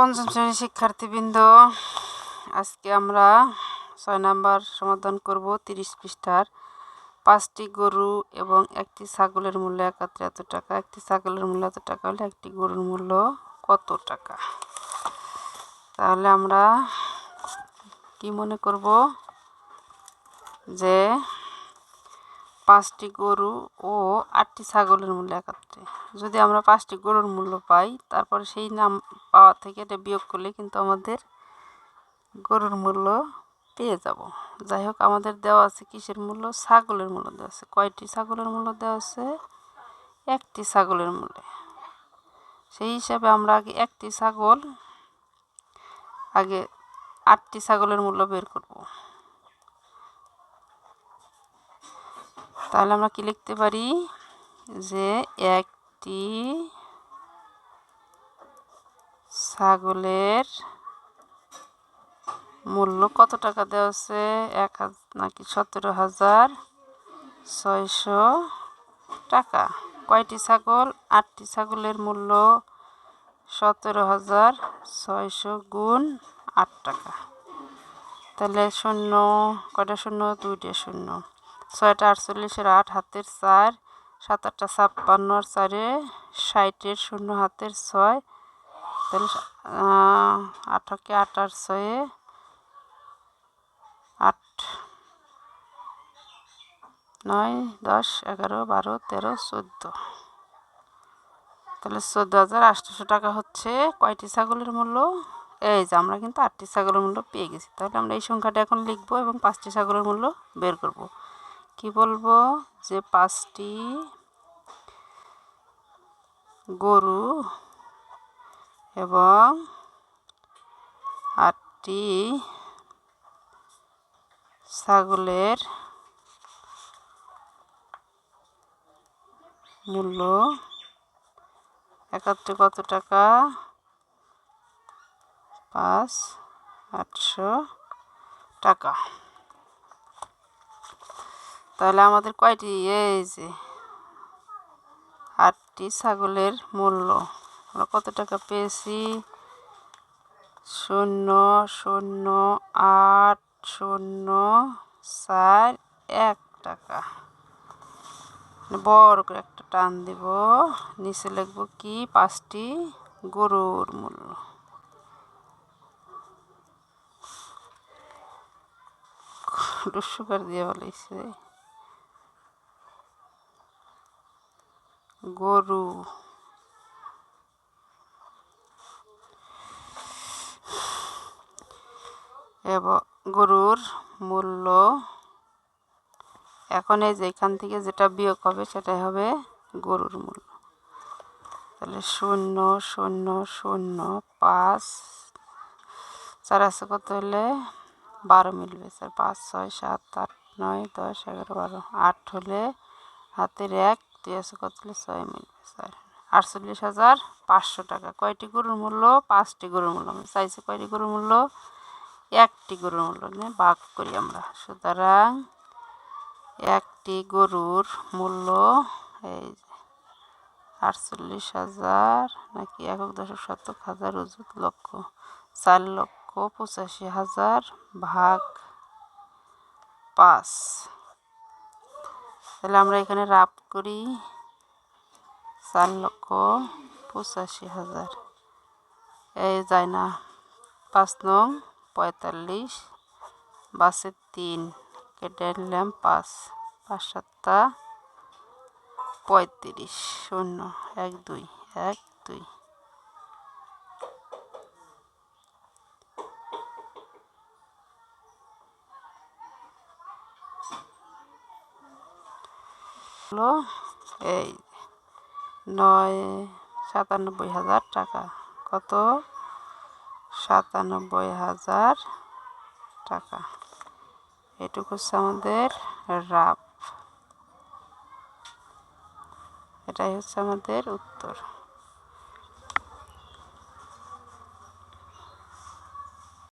পঞ্চম শ্রেণীর শিক্ষার্থীবৃন্দ, আজকে আমরা ৬ নাম্বার সমাধান করব ৩০ পৃষ্ঠার। ৫টি গরু এবং একটি ছাগলের মূল্য একাত্রে এত টাকা। একটি ছাগলের মূল্য এত টাকা হলে একটি গরুর মূল্য কত টাকা? তাহলে আমরা কি মনে করব যে 5টি গরু ও 8টি ছাগলের মূল্য একাত্রে। যদি আমরা 5টি গরুর মূল্য পাই, তারপরে সেই নাম পাওয়া থেকে এটা বিয়োগ করলে কিন্তু আমাদের গরুর মূল্য পেয়ে যাব। যাই হোক, আমাদের দেওয়া আছে কিসের মূল্য? ছাগলের মূল্য দেওয়া আছে। কয়টি ছাগলের মূল্য দেওয়া আছে? একটি ছাগলের মূল্য। সেই হিসাবে আমরা আগে 8টি ছাগলের মূল্য বের করব। তাহলে আমরা কি লিখতে পারি যে একটি ছাগলের মূল্য কত টাকা দেওয়া আছে? 17,600 টাকা। কয়টি ছাগল? 8টি ছাগলের মূল্য 17,600 গুণ 8 টাকা। তাহলে শূন্য, কয়টা শূন্য? 2টা শূন্য। 6টা 48-এর 8 হাতের 4, 7 8টা 56 আর 4-এ 60-এর 0 হাতের 6। তাহলে 8 কে 8 আর 6-এ 8 9 10 11 12 13 14। তাহলে 14,800 টাকা হচ্ছে কয়টি ছাগলের মূল্য? এই যে আমরা কিন্তু 8টি ছাগলের মূল্য পেয়ে গেছি। তাহলে আমরা এই সংখ্যাটা এখন লিখবো এবং 5টি ছাগলের মূল্য বের করব। কি বলবো? যে 5টি গরু এবং 8টি ছাগলের মূল্য একাত্রে কত টাকা? 5,800 টাকা। তাহলে আমাদের কয়টি? এই যে 8টি ছাগলের মূল্য আমরা কত টাকা পেয়েছি? 0,0,8,0,4,1 টাকা। বড় করে একটা টান দিব, নিচে লিখবো কি? 5টি গরুর মূল্য। সুগার দিয়ে বলেছে গরু এবং গরুর মূল্য। এখন এই যে এখান থেকে যেটা বিয়োগ হবে সেটাই হবে গরুর মূল্য। তাহলে 0,0,0,5 4 আছে কত হলে 12 মিলবে। 4 5 6 7 8 9 10 11 12 8 হলে হাতের 1 2 আছে কত হলে 6 মিলবে। 48,500 টাকা। কয়টি গরুর মূল্য? 5টি গরুর মূল্য। আমরা চাইছি কয়টি গরুর মূল্য? একটি গরুর মূল্য নিয়ে ভাগ করি আমরা। সুতরাং একটি গরুর মূল্য এই যে 48,000 নাকি 1,000 অযুত লক্ষ, 4,85,000 ভাগ 5। তাহলে আমরা এখানে রাফ করি 4,85,000। এই যায় না, 5 নং 45 বাসে 3 কেটে নিলাম 5, 5 7 35 0 1 2 1 2। হলো এই 97,000 টাকা। কত? 97,000 টাকা। এটুকু হচ্ছে আমাদের রাফ। এটাই হচ্ছে আমাদের উত্তর।